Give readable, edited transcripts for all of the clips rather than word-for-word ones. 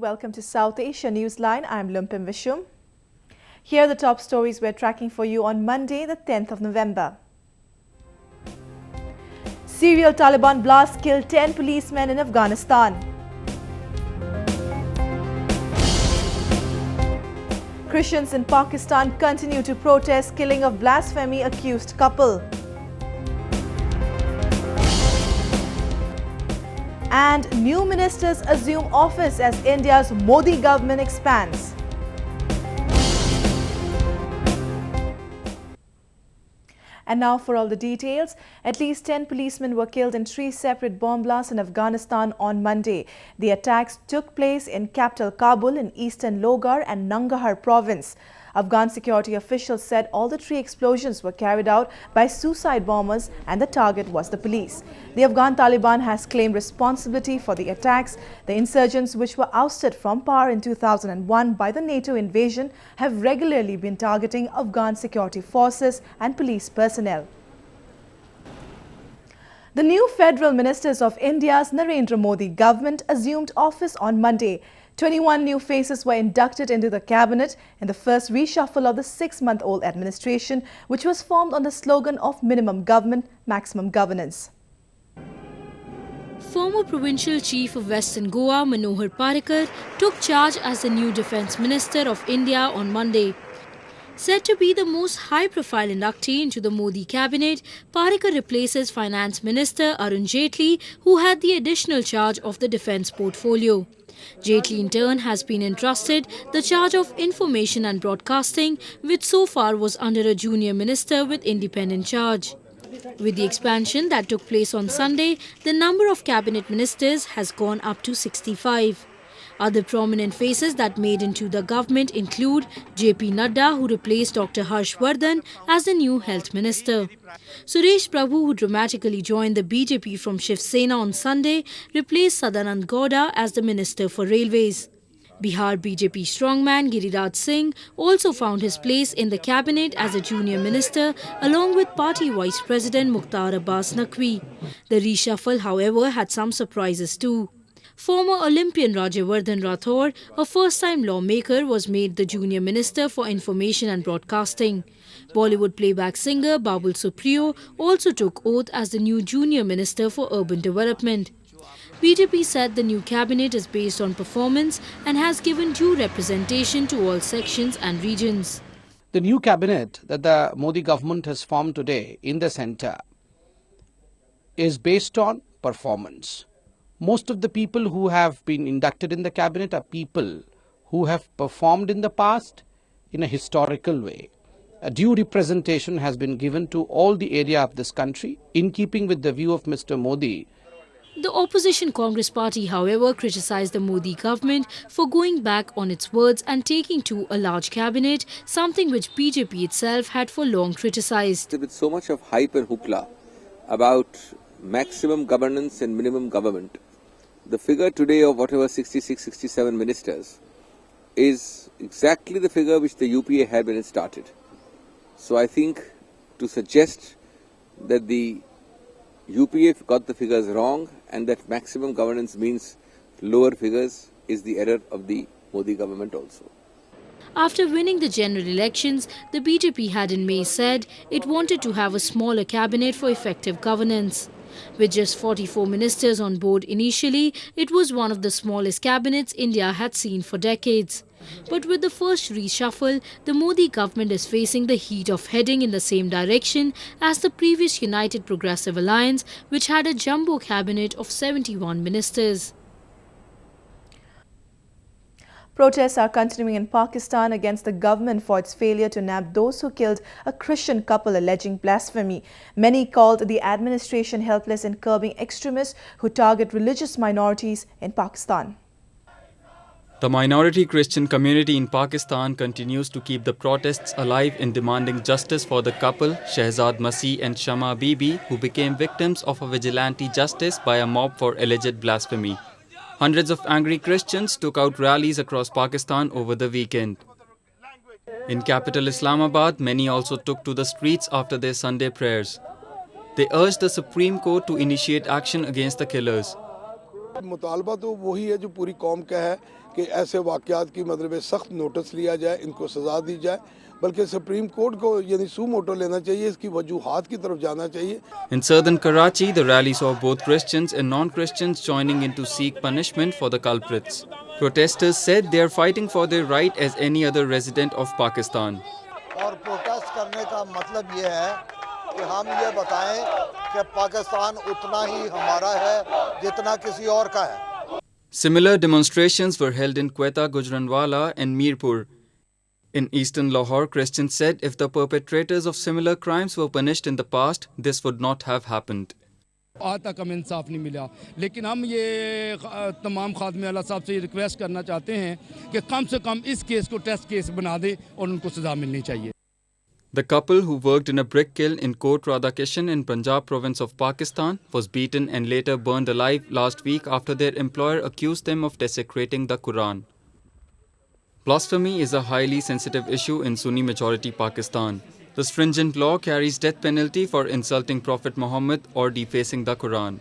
Welcome to South Asia Newsline. I'm Lumpim Vishum. Here are the top stories we're tracking for you on Monday, the 10th of November. Serial Taliban blast killed 10 policemen in Afghanistan. Christians in Pakistan continue to protest killing of blasphemy accused couple. And new ministers assume office as India's Modi government expands. And now for all the details. At least 10 policemen were killed in 3 separate bomb blasts in Afghanistan on Monday. The attacks took place in capital Kabul, in eastern Logar and Nangarhar province. Afghan security officials said all the 3 explosions were carried out by suicide bombers and the target was the police. The Afghan Taliban has claimed responsibility for the attacks. The insurgents, which were ousted from power in 2001 by the NATO invasion, have regularly been targeting Afghan security forces and police personnel. The new federal ministers of India's Narendra Modi government assumed office on Monday. 21 new faces were inducted into the cabinet in the first reshuffle of the 6-month-old administration, which was formed on the slogan of minimum government, maximum governance. Former Provincial Chief of Western Goa, Manohar Parrikar, took charge as the new Defence Minister of India on Monday. Said to be the most high-profile inductee into the Modi cabinet, Parrikar replaces Finance Minister Arun Jaitley, who had the additional charge of the defence portfolio. Jaitley in turn has been entrusted the charge of information and broadcasting, which so far was under a junior minister with independent charge. With the expansion that took place on Sunday, the number of cabinet ministers has gone up to 65. Other prominent faces that made into the government include J.P. Nadda, who replaced Dr. Harsh Vardhan as the new health minister. Suresh Prabhu, who dramatically joined the BJP from Shiv Sena on Sunday, replaced Sadanand Gowda as the minister for railways. Bihar BJP strongman Giriraj Singh also found his place in the cabinet as a junior minister along with party vice president Mukhtar Abbas Naqvi. The reshuffle, however, had some surprises too. Former Olympian Rajyavardhan Rathore, a first-time lawmaker, was made the junior minister for information and broadcasting. Bollywood playback singer Babul Supriyo also took oath as the new junior minister for urban development. BJP said the new cabinet is based on performance and has given due representation to all sections and regions. The new cabinet that the Modi government has formed today in the centre is based on performance. Most of the people who have been inducted in the cabinet are people who have performed in the past in a historical way. A due representation has been given to all the area of this country in keeping with the view of Mr. Modi. The opposition Congress party, however, criticised the Modi government for going back on its words and taking to a large cabinet, something which BJP itself had for long criticised. With so much of hype and hoopla about maximum governance and minimum government, the figure today of whatever 66, 67 ministers is exactly the figure which the UPA had when it started. So I think to suggest that the UPA got the figures wrong and that maximum governance means lower figures is the error of the Modi government also. After winning the general elections, the BJP had in May said it wanted to have a smaller cabinet for effective governance. With just 44 ministers on board initially, it was one of the smallest cabinets India had seen for decades. But with the first reshuffle, the Modi government is facing the heat of heading in the same direction as the previous United Progressive Alliance, which had a jumbo cabinet of 71 ministers. Protests are continuing in Pakistan against the government for its failure to nab those who killed a Christian couple alleging blasphemy. Many called the administration helpless in curbing extremists who target religious minorities in Pakistan. The minority Christian community in Pakistan continues to keep the protests alive in demanding justice for the couple, Shehzad Masih and Shama Bibi, who became victims of a vigilante justice by a mob for alleged blasphemy. Hundreds of angry Christians took out rallies across Pakistan over the weekend. In capital Islamabad, many also took to the streets after their Sunday prayers. They urged the Supreme Court to initiate action against the killers. मुतालबा तो वही है जो पूरी कौम का है कि ऐसे वाक़यात की मतलब सख्त नोटिस लिया जाए, इनको सज़ा दी जाए, बल्कि सुप्रीम कोर्ट को यानी सू मोटो लेना चाहिए, इसकी वजूहात की तरफ जाना चाहिए. In southern Karachi, the rally saw both Christians and non-Christians joining in to seek punishment for the culprits. Protesters said they are fighting for their right as any other resident of Pakistan. और protest करने का मतलब ये है कि हम ये बताएं कि पाकिस्तान उतना ही हमारा है जितना किसी और का है. Similar demonstrations were held in Quetta, Gujranwala and Mirpur. In eastern Lahore, Christians said if the perpetrators of similar crimes were punished in the past, this would not have happened. आज तक हमें इंसाफ नहीं मिला, लेकिन हम ये तमाम खादमे आला साहब से रिक्वेस्ट करना चाहते हैं कि कम से कम इस केस को टेस्ट केस बना दें और उनको सजा मिलनी चाहिए. The couple who worked in a brick kiln in Kot Radhakishan in Punjab province of Pakistan was beaten and later burned alive last week after their employer accused them of desecrating the Quran. Blasphemy is a highly sensitive issue in Sunni majority Pakistan. The stringent law carries death penalty for insulting Prophet Muhammad or defacing the Quran.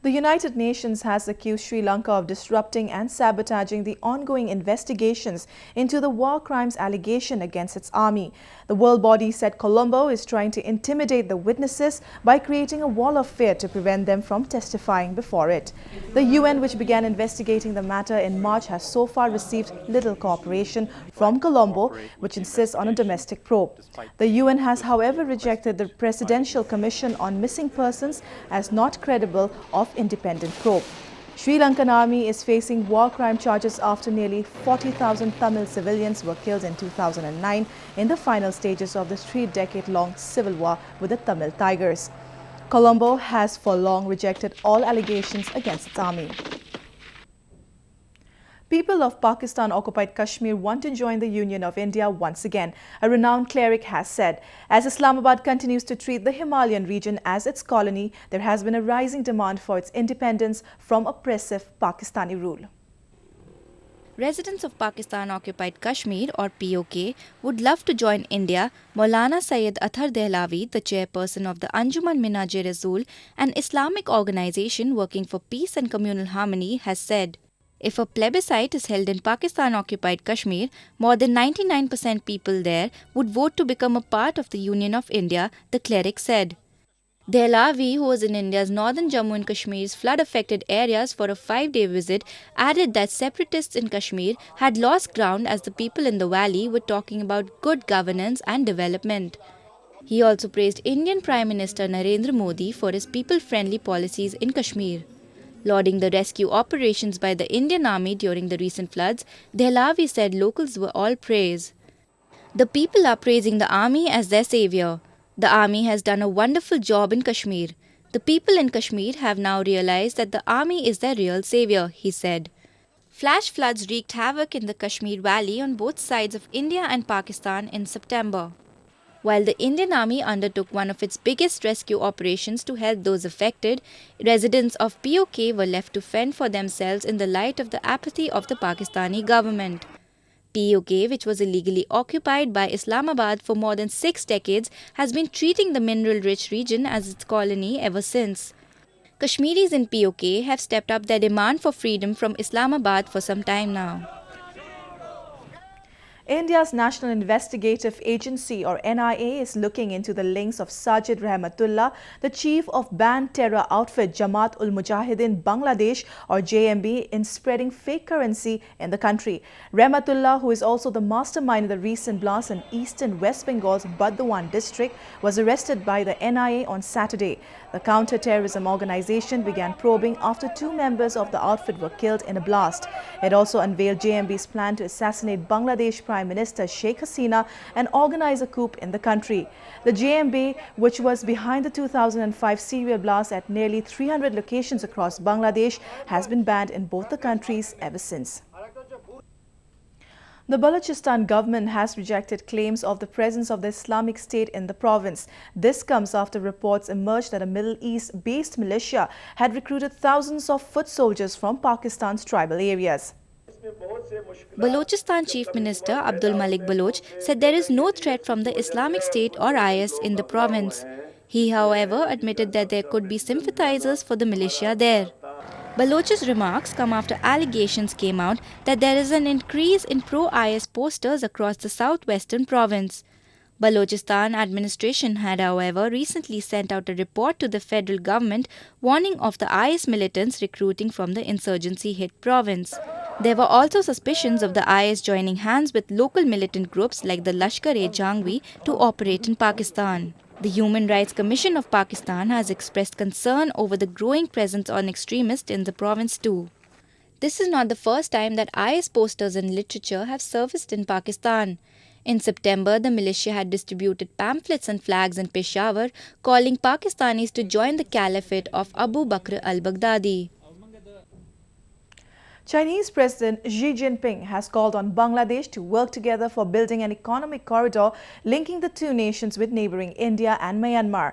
The United Nations has accused Sri Lanka of disrupting and sabotaging the ongoing investigations into the war crimes allegation against its army. The world body said Colombo is trying to intimidate the witnesses by creating a wall of fear to prevent them from testifying before it. The UN, which began investigating the matter in March, has so far received little cooperation from Colombo, which insists on a domestic probe. The UN has, however, rejected the Presidential Commission on Missing Persons as not credible of independent probe. Sri Lankan army is facing war crime charges after nearly 40,000 Tamil civilians were killed in 2009 in the final stages of the 3-decade-long civil war with the Tamil Tigers. Colombo has for long rejected all allegations against its army. People of Pakistan-occupied Kashmir want to join the Union of India once again, a renowned cleric has said. As Islamabad continues to treat the Himalayan region as its colony, there has been a rising demand for its independence from oppressive Pakistani rule. Residents of Pakistan-occupied Kashmir, or POK, would love to join India. Maulana Syed Athar Dehlavi, the chairperson of the Anjuman Minaj-e-Rasool, an Islamic organization working for peace and communal harmony, has said, if a plebiscite is held in Pakistan-occupied Kashmir, more than 99% people there would vote to become a part of the Union of India, the cleric said. Dehlavi, who was in India's northern Jammu and Kashmir's flood-affected areas for a 5-day visit, added that separatists in Kashmir had lost ground as the people in the valley were talking about good governance and development. He also praised Indian Prime Minister Narendra Modi for his people-friendly policies in Kashmir. Lauding the rescue operations by the Indian Army during the recent floods, Dehlavi said locals were all praise. The people are praising the army as their savior. The army has done a wonderful job in Kashmir. The people in Kashmir have now realized that the army is their real savior, he said. Flash floods wreaked havoc in the Kashmir Valley on both sides of India and Pakistan in September. While the Indian Army undertook one of its biggest rescue operations to help those affected, residents of POK were left to fend for themselves in the light of the apathy of the Pakistani government. POK, which was illegally occupied by Islamabad for more than 6 decades, has been treating the mineral-rich region as its colony ever since. Kashmiris in POK have stepped up their demand for freedom from Islamabad for some time now. India's National Investigative Agency, or NIA, is looking into the links of Sajid Rahmatullah, the chief of banned terror outfit Jamaat-ul-Mujahideen Bangladesh, or JMB, in spreading fake currency in the country. Rahmatullah, who is also the mastermind of the recent blast in eastern West Bengal's Burdwan district, was arrested by the NIA on Saturday. The counter-terrorism organization began probing after 2 members of the outfit were killed in a blast. It also unveiled JMB's plan to assassinate Bangladesh Prime Minister Sheikh Hasina and organize a coup in the country. The JMB, which was behind the 2005 serial blast at nearly 300 locations across Bangladesh, has been banned in both the countries ever since. The Balochistan government has rejected claims of the presence of the Islamic State in the province. This comes after reports emerged that a Middle East-based militia had recruited thousands of foot soldiers from Pakistan's tribal areas. Balochistan Chief Minister Abdul Malik Baloch said there is no threat from the Islamic State or IS in the province. He, however, admitted that there could be sympathizers for the militia there. Baloch's remarks come after allegations came out that there is an increase in pro-IS posters across the southwestern province. Balochistan administration had, however, recently sent out a report to the federal government warning of the IS militants recruiting from the insurgency-hit province. There were also suspicions of the IS joining hands with local militant groups like the Lashkar-e-Jhangvi to operate in Pakistan. The Human Rights Commission of Pakistan has expressed concern over the growing presence of extremists in the province too. This is not the first time that IS posters and literature have surfaced in Pakistan. In September, the militia had distributed pamphlets and flags in Peshawar calling Pakistanis to join the caliphate of Abu Bakr al-Baghdadi. Chinese President Xi Jinping has called on Bangladesh to work together for building an economic corridor linking the two nations with neighboring India and Myanmar.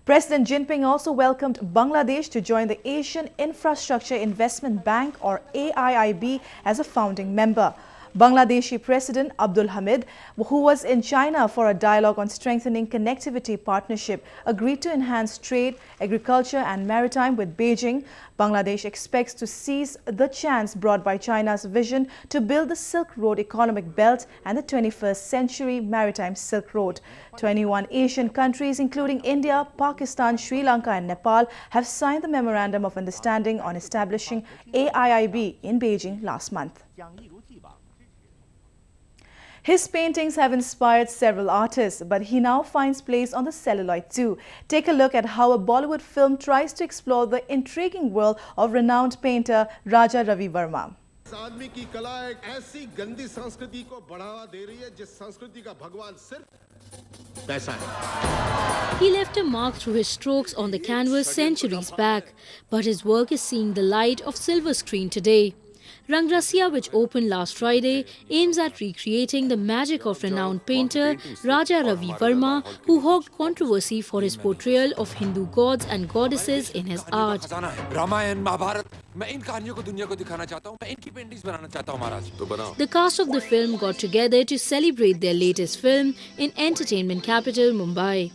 President Jinping also welcomed Bangladesh to join the Asian Infrastructure Investment Bank or AIIB as a founding member. Bangladeshi President Abdul Hamid, who was in China for a dialogue on strengthening connectivity partnership, agreed to enhance trade, agriculture and maritime with Beijing. Bangladesh expects to seize the chance brought by China's vision to build the Silk Road economic belt and the 21st century maritime Silk Road. 21 Asian countries, including India, Pakistan, Sri Lanka and Nepal, have signed the Memorandum of Understanding on establishing AIIB in Beijing last month. His paintings have inspired several artists, but he now finds place on the celluloid too. Take a look at how a Bollywood film tries to explore the intriguing world of renowned painter Raja Ravi Verma. He left a mark through his strokes on the canvas centuries back, but his work is seeing the light of silver screen today. Rangrasiya, which opened last Friday, aims at recreating the magic of renowned painter Raja Ravi Verma, who hogged controversy for his portrayal of Hindu gods and goddesses in his art. The cast of the film got together to celebrate their latest film in entertainment capital Mumbai.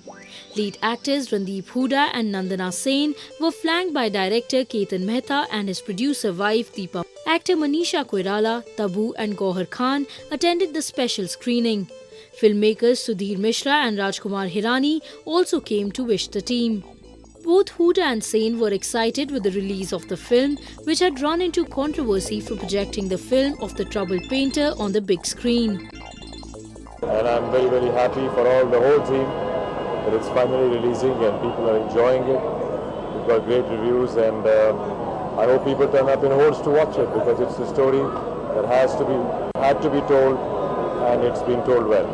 Lead actors Randeep Hooda and Nandana Sen were flanked by director Ketan Mehta and his producer wife Deepa. Actor Manisha Koirala, Tabu and Gauhar Khan attended the special screening. Filmmakers Sudhir Mishra and Rajkumar Hirani also came to wish the team. Both Hooda and Sen were excited with the release of the film, which had run into controversy for projecting the film of the troubled painter on the big screen. And I'm very, very happy for the whole team that it's finally releasing and people are enjoying it. We've got great reviews and I hope people turn up in hordes to watch it because it's a story that had to be told and it's been told well.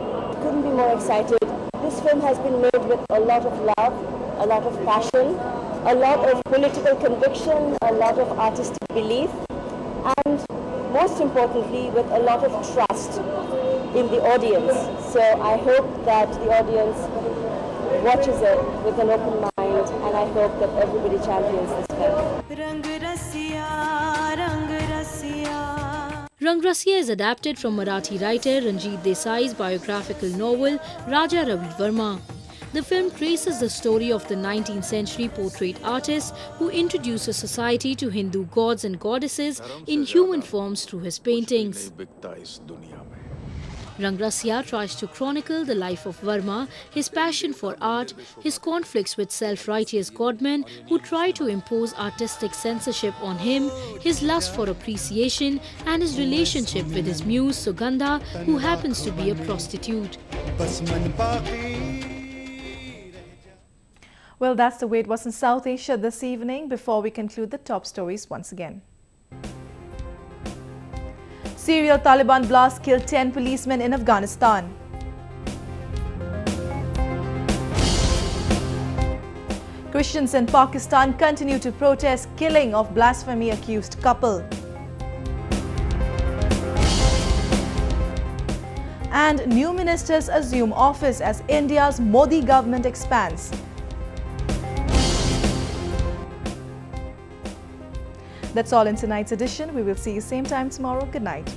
Couldn't be more excited. This film has been made with a lot of love, a lot of passion, a lot of political conviction, a lot of artistic belief, and most importantly with a lot of trust in the audience. So I hope that the audience watches it with an open mind, and I hope that everybody champions this film. Rangrasiya is adapted from Marathi writer Ranjit Desai's biographical novel Raja Ravi Verma. The film traces the story of the 19th century portrait artist who introduces society to Hindu gods and goddesses in human forms through his paintings. Rangrasiya tries to chronicle the life of Verma, his passion for art, his conflicts with self-righteous godmen who try to impose artistic censorship on him, his lust for appreciation and his relationship with his muse Sugandha, who happens to be a prostitute. Well, that's the way it was in South Asia this evening. Before we conclude the top stories once again. Serial Taliban blast killed 10 policemen in Afghanistan. Christians in Pakistan continue to protest killing of blasphemy accused couple. And new ministers assume office as India's Modi government expands. That's all in tonight's edition. We will see you same time tomorrow. Good night.